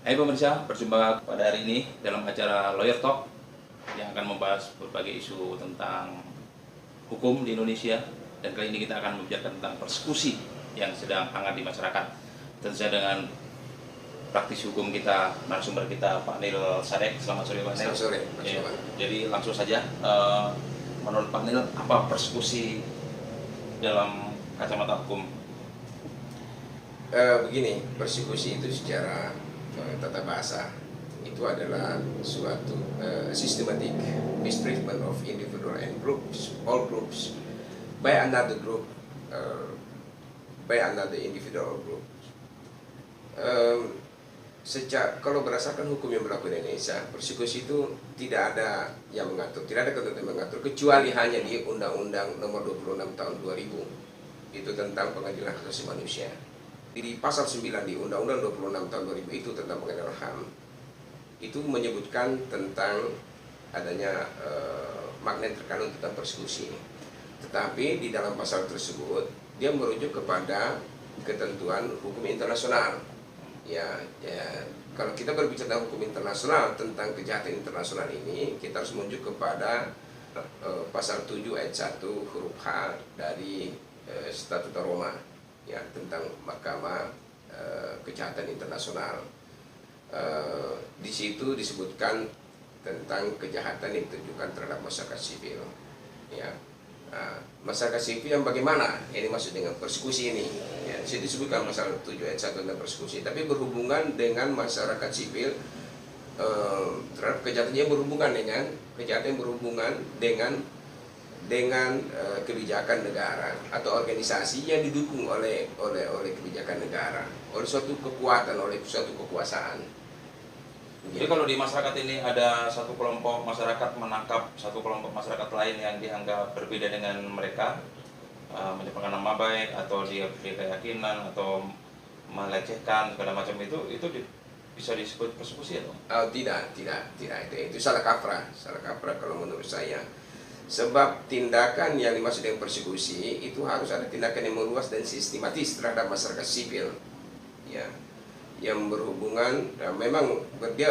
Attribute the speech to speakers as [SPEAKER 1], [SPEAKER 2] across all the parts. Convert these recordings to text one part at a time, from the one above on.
[SPEAKER 1] Hai pemirsa, berjumpa pada hari ini dalam acara Lawyer Talk yang akan membahas berbagai isu tentang hukum di Indonesia. Dan kali ini kita akan membicarakan tentang persekusi yang sedang hangat di masyarakat. Tentu saja dengan praktisi hukum kita, narasumber kita Pak Nil Sadek. Selamat sore Pak Nil.
[SPEAKER 2] Selamat sore.
[SPEAKER 1] Ya, jadi langsung saja, menurut Pak Nil, apa persekusi dalam kacamata hukum?
[SPEAKER 2] Begini, persekusi itu secara tata bahasa itu adalah suatu systematic mistreatment of individual and groups, all groups, by another group, by another individual group. Kalau berdasarkan hukum yang berlaku di Indonesia, persekusi itu tidak ada yang mengatur, tidak ada ketentuan yang mengatur, kecuali hanya di Undang-Undang Nomor 26 Tahun 2000 itu tentang pengadilan hak asasi manusia. Di pasal 9 di Undang-Undang 26 Tahun 2000 itu tentang pengadilan HAM itu menyebutkan tentang adanya makna yang terkandung tentang persekusi. Tetapi di dalam pasal tersebut dia merujuk kepada ketentuan hukum internasional. Ya, kalau kita berbicara tentang hukum internasional, tentang kejahatan internasional ini, kita harus merujuk kepada pasal 7 ayat 1 huruf H dari Statuta Roma, ya, tentang Mahkamah Kejahatan Internasional. Di situ disebutkan tentang kejahatan yang ditujukan terhadap masyarakat sipil, ya. Masyarakat sipil yang bagaimana ini maksud dengan persekusi ini, ya. Di situ disebutkan pasal 7 ayat 1 tentang persekusi, tapi berhubungan dengan masyarakat sipil terhadap kejahatan yang berhubungan dengan kebijakan negara atau organisasi yang didukung oleh kebijakan negara, oleh suatu kekuatan, oleh suatu kekuasaan.
[SPEAKER 1] Jadi kalau di masyarakat ini ada satu kelompok masyarakat menangkap satu kelompok masyarakat lain yang dianggap berbeda dengan mereka, menyebarkan nama baik atau dia berbeda keyakinan atau melecehkan segala macam itu bisa disebut persekusi atau?
[SPEAKER 2] Oh, tidak, itu salah kaprah kalau menurut saya. Sebab tindakan yang dimaksud dengan persekusi itu harus ada tindakan yang meluas dan sistematis terhadap masyarakat sipil, ya, yang berhubungan, memang dia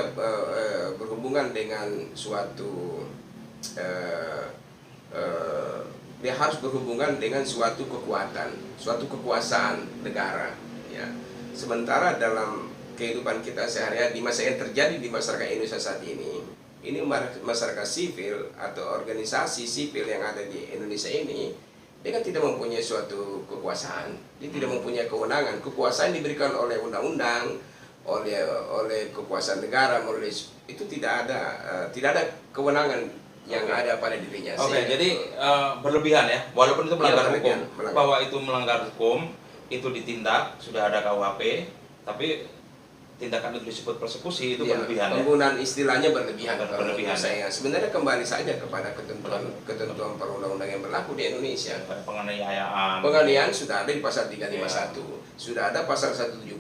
[SPEAKER 2] berhubungan dengan suatu dia harus berhubungan dengan suatu kekuatan, suatu kekuasaan negara, ya. Sementara dalam kehidupan kita sehari-hari, di masa yang terjadi di masyarakat Indonesia saat ini masyarakat sipil atau organisasi sipil yang ada di Indonesia ini, dia kan tidak mempunyai suatu kekuasaan, dia tidak mempunyai kewenangan. Kekuasaan diberikan oleh undang-undang, oleh kekuasaan negara, itu tidak ada kewenangan yang ada pada dirinya.
[SPEAKER 1] Oke, jadi berlebihan ya, walaupun itu melanggar hukum, bahwa itu melanggar hukum, itu ditindak, sudah ada KUHP, tapi tindakan itu disebut persekusi itu berlebihan.
[SPEAKER 2] Penggunaan istilahnya berlebihan.
[SPEAKER 1] Berlebihan.
[SPEAKER 2] Saya sebenarnya kembali saja kepada ketentuan perundang-undang yang berlaku di Indonesia. Penganiayaan sudah ada di pasal 351, sudah ada pasal 170,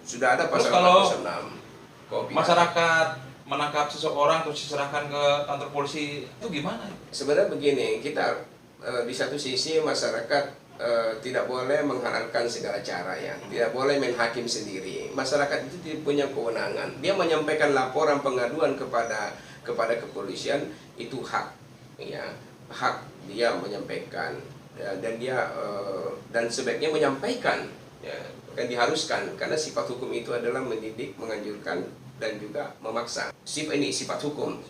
[SPEAKER 2] sudah ada pasal 46.
[SPEAKER 1] Masyarakat menangkap seseorang terus diserahkan ke kantor polisi itu gimana?
[SPEAKER 2] Sebenarnya begini, kita di satu sisi masyarakat tidak boleh menghalalkan segala cara, ya, tidak boleh main hakim sendiri. Masyarakat itu tidak punya kewenangan. Dia menyampaikan laporan pengaduan kepada kepolisian, itu hak, ya, hak dia menyampaikan, ya, dan sebaiknya menyampaikan, ya, bukan diharuskan, karena sifat hukum itu adalah mendidik, menganjurkan, dan juga memaksa. Sifat hukum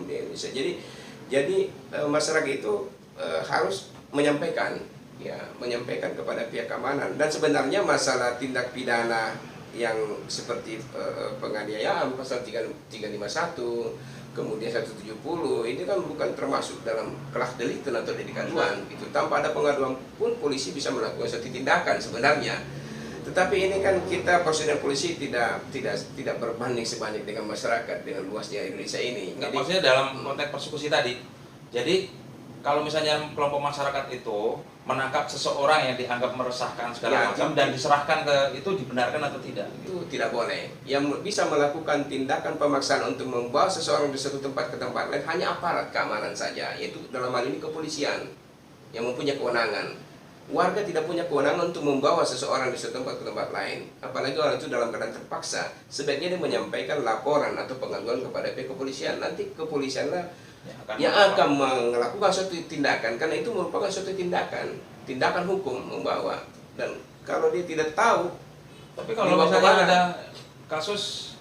[SPEAKER 2] di Indonesia. Jadi masyarakat itu harus menyampaikan, ya, menyampaikan kepada pihak keamanan. Dan sebenarnya masalah tindak pidana yang seperti penganiayaan pasal 351, kemudian 170, ini kan bukan termasuk dalam kelas delikten atau delik aduan. Itu tanpa ada pengaduan pun polisi bisa melakukan suatu tindakan sebenarnya. Tetapi ini kan kita personel polisi tidak berbanding sebanding dengan masyarakat, dengan luasnya Indonesia ini.
[SPEAKER 1] Jadi, maksudnya dalam konteks persekusi tadi, jadi kalau misalnya kelompok masyarakat itu menangkap seseorang yang dianggap meresahkan segala macam dan diserahkan ke itu, dibenarkan atau tidak?
[SPEAKER 2] Itu tidak boleh. Yang bisa melakukan tindakan pemaksaan untuk membawa seseorang dari satu tempat ke tempat lain hanya aparat keamanan saja, yaitu dalam hal ini kepolisian yang mempunyai kewenangan. Warga tidak punya kewenangan untuk membawa seseorang di suatu tempat ke tempat lain. Apalagi orang itu dalam keadaan terpaksa. Sebaiknya dia menyampaikan laporan atau pengaduan kepada pihak kepolisian. Nanti kepolisianlah yang akan melakukan suatu tindakan. Karena itu merupakan suatu tindakan hukum membawa. Dan kalau dia tidak tahu,
[SPEAKER 1] tapi kalau misalnya ada kasus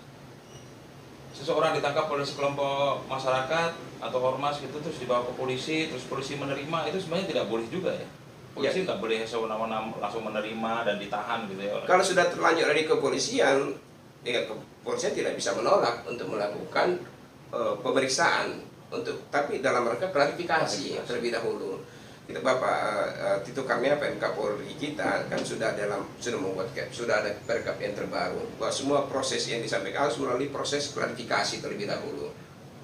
[SPEAKER 1] seseorang ditangkap oleh sekelompok masyarakat atau ormas gitu, terus dibawa ke polisi, terus polisi menerima, itu sebenarnya tidak boleh juga ya? Polisi nggak boleh sewenang-wenang langsung menerima dan ditahan gitu ya?
[SPEAKER 2] Kalau sudah terlanjur dari kepolisian, ya kepolisian tidak bisa menolak untuk melakukan pemeriksaan, tapi dalam rangka klarifikasi terlebih dahulu. Kita Bapak Tito Karnavian Kapolri kita kan sudah ada perkap yang terbaru bahwa semua proses yang disampaikan harus melalui proses klarifikasi terlebih dahulu.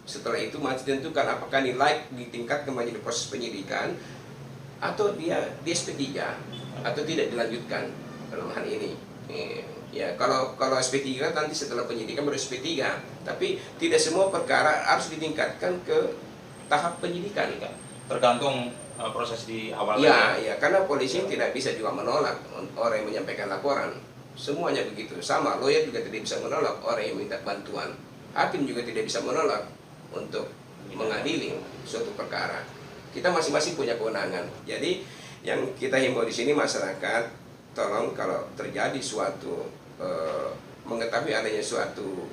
[SPEAKER 2] Setelah itu masih ditentukan apakah nilai ditingkatkan menjadi proses penyidikan atau dia di SP3 atau tidak dilanjutkan dalam hal ini. Ya kalau SP3 nanti setelah penyidikan baru SP3, tapi tidak semua perkara harus ditingkatkan ke tahap penyidikan.
[SPEAKER 1] Tergantung proses di awalnya.
[SPEAKER 2] Ya, karena polisi tidak bisa juga menolak orang yang menyampaikan laporan. Semuanya begitu. Sama, lawyer juga tidak bisa menolak orang yang minta bantuan. Hakim juga tidak bisa menolak untuk mengadili suatu perkara. Kita masing-masing punya kewenangan. Jadi yang kita himbau di sini masyarakat, tolong kalau terjadi suatu mengetahui adanya suatu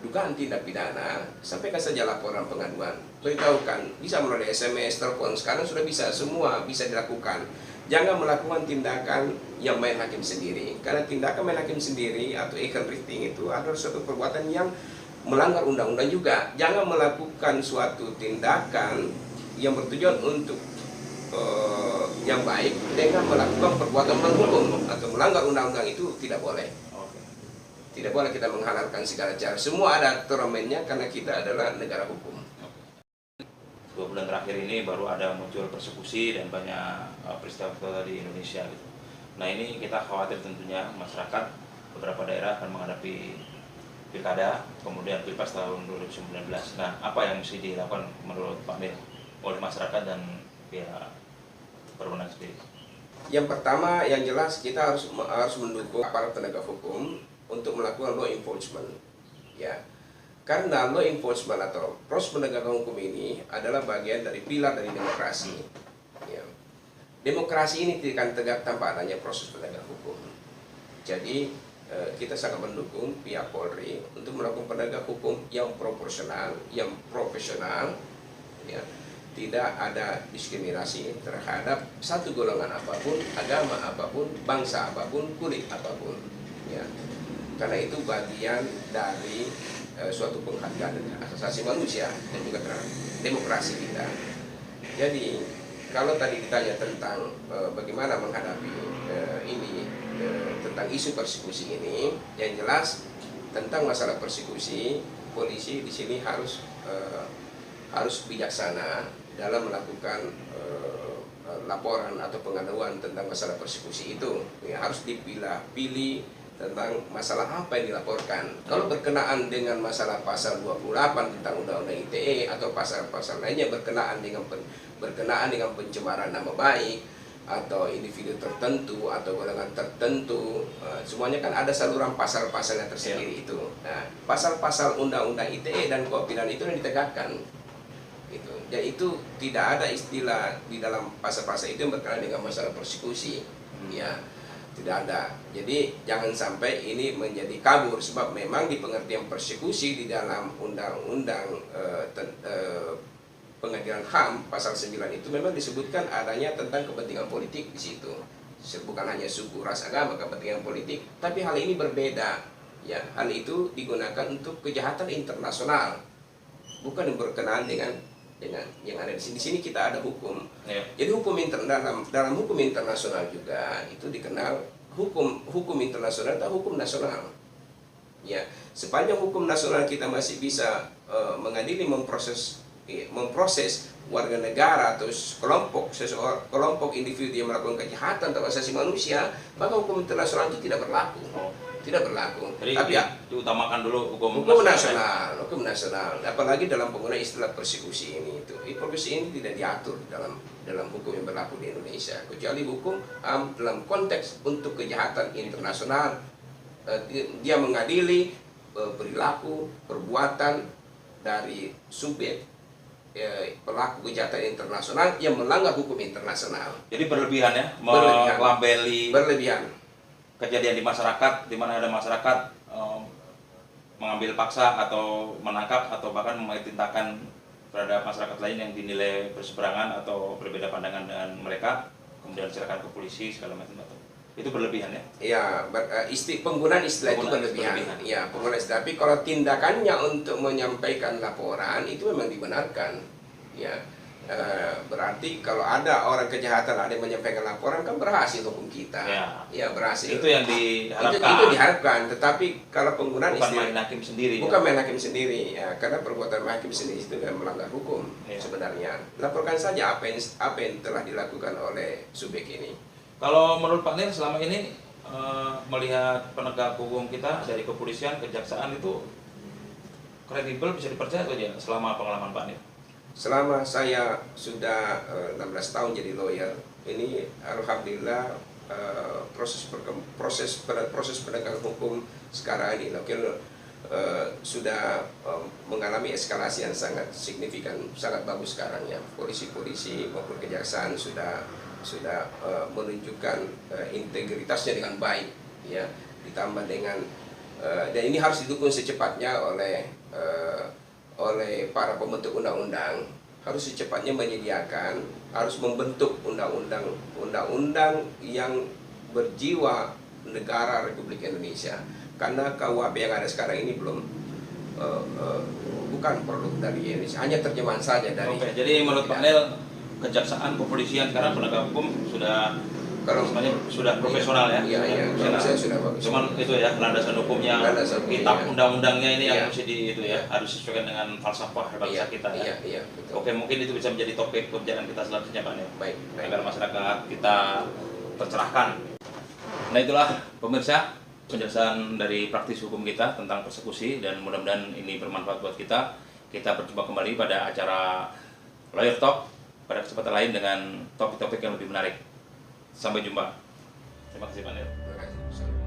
[SPEAKER 2] dugaan tindak pidana, sampaikan saja laporan pengaduan. Beritahukan, bisa melalui SMS, telepon, sekarang sudah bisa, semua bisa dilakukan. Jangan melakukan tindakan yang main hakim sendiri, karena tindakan main hakim sendiri atau ikan rating itu adalah suatu perbuatan yang melanggar undang-undang juga. Jangan melakukan suatu tindakan yang bertujuan untuk yang baik dengan melakukan perbuatan menghukum atau melanggar undang-undang, itu tidak boleh. Tidak boleh kita menghalalkan segala cara. Semua ada aturan mainnya karena kita adalah negara hukum.
[SPEAKER 1] 2 bulan terakhir ini baru ada muncul persekusi dan banyak peristiwa di Indonesia gitu. Nah ini kita khawatir tentunya masyarakat beberapa daerah akan menghadapi pilkada, kemudian pilpres tahun 2019. Nah apa yang mesti dilakukan menurut Pak Mir oleh masyarakat dan pihak berwenang sendiri?
[SPEAKER 2] Yang pertama, yang jelas kita harus mendukung aparat penegak hukum untuk melakukan law enforcement, ya. Karena law enforcement atau proses penegakan hukum ini adalah bagian dari pilar dari demokrasi. Ya. Demokrasi ini tidak akan tegak tanpa adanya proses penegakan hukum. Jadi kita sangat mendukung pihak Polri untuk melakukan penegakan hukum yang proporsional, yang profesional, ya. Tidak ada diskriminasi terhadap satu golongan apapun, agama apapun, bangsa apapun, kulit apapun, ya. Karena itu bagian dari suatu penghargaan hak asasi manusia dan juga terhadap demokrasi kita. Jadi kalau tadi ditanya tentang bagaimana menghadapi ini tentang isu persekusi ini, yang jelas tentang masalah persekusi, polisi di sini harus bijaksana dalam melakukan laporan atau pengaduan tentang masalah persekusi itu. Ya, harus dipilah-pilih tentang masalah apa yang dilaporkan. Kalau berkenaan dengan masalah pasal 28 tentang Undang-Undang ITE atau pasal-pasal lainnya berkenaan dengan pencemaran nama baik atau individu tertentu atau golongan tertentu, semuanya kan ada saluran pasal-pasalnya tersendiri itu. Nah, pasal-pasal Undang-Undang ITE dan KUHP pidana itu yang ditegakkan. Gitu. Dan itu tidak ada istilah di dalam pasal-pasal itu yang berkenaan dengan masalah persekusi. Ya. Tidak ada. Jadi jangan sampai ini menjadi kabur, sebab memang di pengertian persekusi di dalam undang-undang pengadilan HAM pasal 9 itu memang disebutkan adanya tentang kepentingan politik di situ. Bukan hanya suku, ras, agama, kepentingan politik, tapi hal ini berbeda. Ya, hal itu digunakan untuk kejahatan internasional. Bukan yang berkenaan dengan yang ada di sini. Di sini kita ada hukum. Ya. Jadi dalam hukum internasional juga itu dikenal hukum internasional atau hukum nasional. Ya, sepanjang hukum nasional kita masih bisa mengadili memproses warga negara atau kelompok individu yang melakukan kejahatan terhadap asasi manusia, maka hukum internasional itu tidak berlaku. tidak berlaku.
[SPEAKER 1] Jadi
[SPEAKER 2] Tapi ya,
[SPEAKER 1] diutamakan dulu hukum
[SPEAKER 2] hukum
[SPEAKER 1] nasional.
[SPEAKER 2] nasional, apalagi dalam penggunaan istilah persekusi ini itu. Persekusi ini tidak diatur dalam hukum yang berlaku di Indonesia, kecuali hukum dalam konteks untuk kejahatan internasional. Dia mengadili perilaku, perbuatan dari subjek pelaku kejahatan internasional yang melanggar hukum internasional.
[SPEAKER 1] Jadi berlebihan ya,
[SPEAKER 2] Berlebihan.
[SPEAKER 1] melabeli
[SPEAKER 2] Berlebihan.
[SPEAKER 1] kejadian di masyarakat, di mana ada masyarakat mengambil paksa atau menangkap atau bahkan memerintahkan terhadap masyarakat lain yang dinilai berseberangan atau berbeda pandangan dengan mereka, kemudian diserahkan ke polisi segala macam itu berlebihan ya?
[SPEAKER 2] Ya, penggunaan istilah itu berlebihan. Ya, penggunaan istilah. Tapi kalau tindakannya untuk menyampaikan laporan itu memang dibenarkan. Ya, berarti kalau ada orang kejahatan ada yang menyampaikan laporan kan berhasil hukum kita. Ya, berhasil.
[SPEAKER 1] Itu yang diharapkan.
[SPEAKER 2] Itu diharapkan. Tetapi kalau penggunaan
[SPEAKER 1] bukan
[SPEAKER 2] istilah
[SPEAKER 1] main hakim sendiri.
[SPEAKER 2] bukan main hakim sendiri, ya, karena perbuatan hakim sendiri itu kan melanggar hukum sebenarnya. Laporkan saja apa yang telah dilakukan oleh subjek ini.
[SPEAKER 1] Kalau menurut Pak Nir selama ini melihat penegak hukum kita dari kepolisian, kejaksaan itu kredibel, bisa dipercaya atau tidak selama pengalaman Pak Nir?
[SPEAKER 2] Selama saya sudah 16 tahun jadi lawyer, ini alhamdulillah proses penegakan hukum sekarang ini sudah mengalami eskalasi yang sangat signifikan, sangat bagus sekarang ya. Polisi-polisi maupun kejaksaan sudah menunjukkan integritasnya dengan baik ya, ditambah dengan dan ini harus didukung secepatnya oleh para pembentuk undang-undang, harus secepatnya menyediakan, harus membentuk undang-undang yang berjiwa negara Republik Indonesia, karena KUHP yang ada sekarang ini belum bukan produk dari Indonesia, hanya terjemahan saja dari.
[SPEAKER 1] Oke, jadi menurut Pak Nir, kejaksaan, kepolisian sekarang penegak hukum sudah sebenarnya sudah profesional ya.
[SPEAKER 2] Iya, saya sudah bagus.
[SPEAKER 1] Cuman itu ya landasan hukumnya, kitab undang-undangnya ini yang mesti harus disesuaikan dengan falsafah bangsa kita ya.
[SPEAKER 2] Iya, betul.
[SPEAKER 1] Oke, mungkin itu bisa menjadi topik pembicaraan kita selanjutnya Pak Nir.
[SPEAKER 2] Baik.
[SPEAKER 1] Agar masyarakat kita tercerahkan. Nah itulah pemirsa penjelasan dari praktis hukum kita tentang persekusi, dan mudah-mudahan ini bermanfaat buat kita. Kita berjumpa kembali pada acara Lawyer Talk pada kesempatan lain dengan topik-topik yang lebih menarik. Sampai jumpa. Terima kasih Pak Nir.
[SPEAKER 2] Terima kasih.